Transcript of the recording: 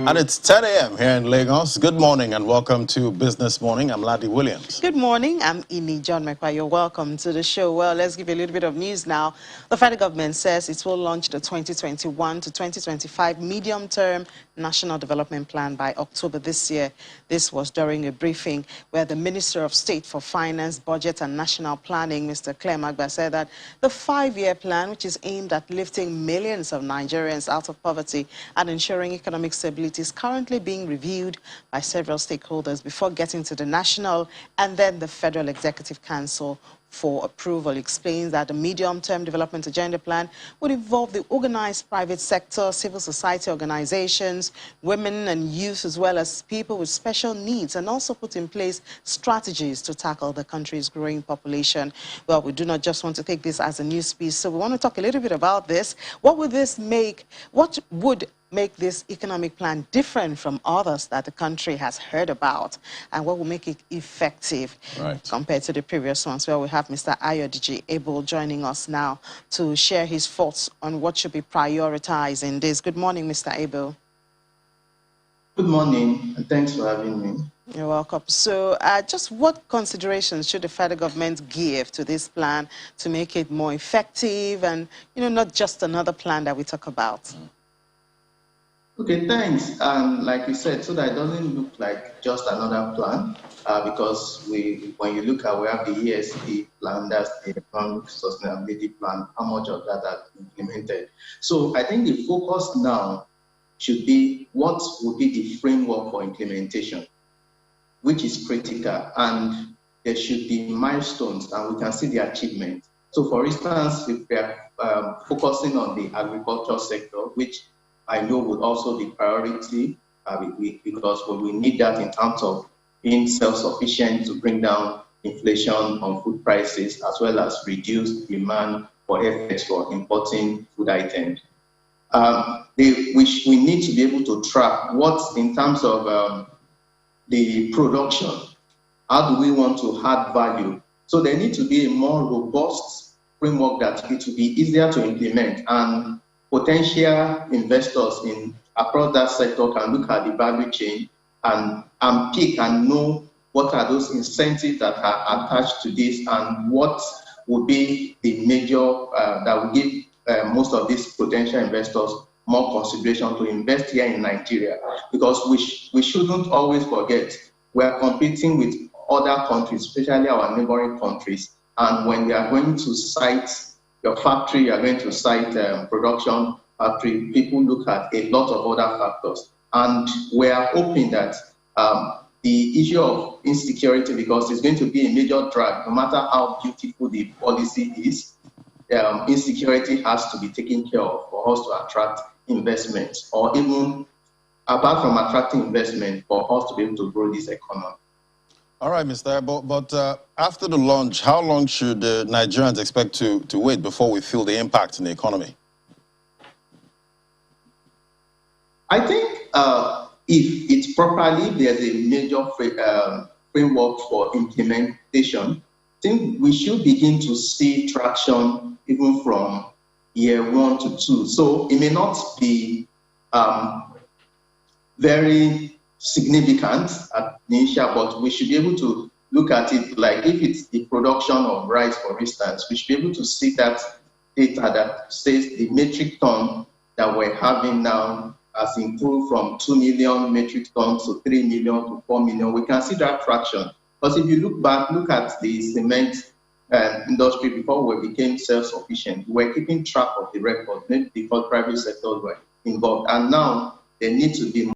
And it's 10 a.m. here in Lagos. Good morning and welcome to Business Morning. I'm Ladi Williams. Good morning. I'm Ini John McQuarrie. You're welcome to the show. Well, let's give you a little bit of news now. The federal government says it will launch the 2021 to 2025 medium-term National Development Plan by October this year. This was during a briefing where the Minister of State for Finance, Budget and National Planning, Mr. Clem Agba, said that the 5-year plan, which is aimed at lifting millions of Nigerians out of poverty and ensuring economic stability, is currently being reviewed by several stakeholders before getting to the national and then the Federal Executive Council for approval. It explains that the medium-term development agenda plan would involve the organized private sector, civil society organizations, women and youth, as well as people with special needs, and also put in place strategies to tackle the country's growing population. Well, we do not just want to take this as a news piece, so we want to talk a little bit about this. What would make this economic plan different from others that the country has heard about, and what will make it effective compared to the previous ones? Well, we have Mr. Ayodiji Abel joining us now to share his thoughts on what should be prioritized in this. Good morning, Mr. Abel. Good morning, and thanks for having me. You're welcome. So just what considerations should the federal government give to this plan to make it more effective and, not just another plan that we talk about? Okay, thanks. Like you said, so that it doesn't look like just another plan, because when you look at, we have the ESP plan, that's the Economic Sustainability Plan, how much of that has been implemented. So I think the focus now should be what will be the framework for implementation, which is critical, and there should be milestones, and we can see the achievement. So for instance, if we are focusing on the agriculture sector, which I know would also be priority because we need that in terms of being self-sufficient to bring down inflation on food prices, as well as reduce demand for efforts for importing food items. We need to be able to track what, in terms of the production, how do we want to add value? So there needs to be a more robust framework that it will be easier to implement, and potential investors across that sector can look at the value chain and pick and know what are those incentives that are attached to this, and what would be the major that will give most of these potential investors more consideration to invest here in Nigeria. Because we shouldn't always forget, we are competing with other countries, especially our neighboring countries, and when they are going to site your factory, you are going to site production factory, people look at a lot of other factors. And we are hoping that the issue of insecurity, because it's going to be a major drag, no matter how beautiful the policy is, insecurity has to be taken care of for us to attract investment, or even apart from attracting investment, for us to be able to grow this economy. All right, Mr. Abel, but after the launch, how long should Nigerians expect to wait before we feel the impact in the economy? I think if it's properly, there's a major framework for implementation, I think we should begin to see traction even from year 1 to 2. So it may not be very significant at the initial, but we should be able to look at it like if it's the production of rice, for instance, we should be able to see that data that says the metric ton that we're having now has improved from 2 million metric tons to 3 million to 4 million. We can see that traction. Because if you look back, look at the cement industry before we became self-sufficient, we were keeping track of the record, maybe because private sectors were involved. And now there needs to be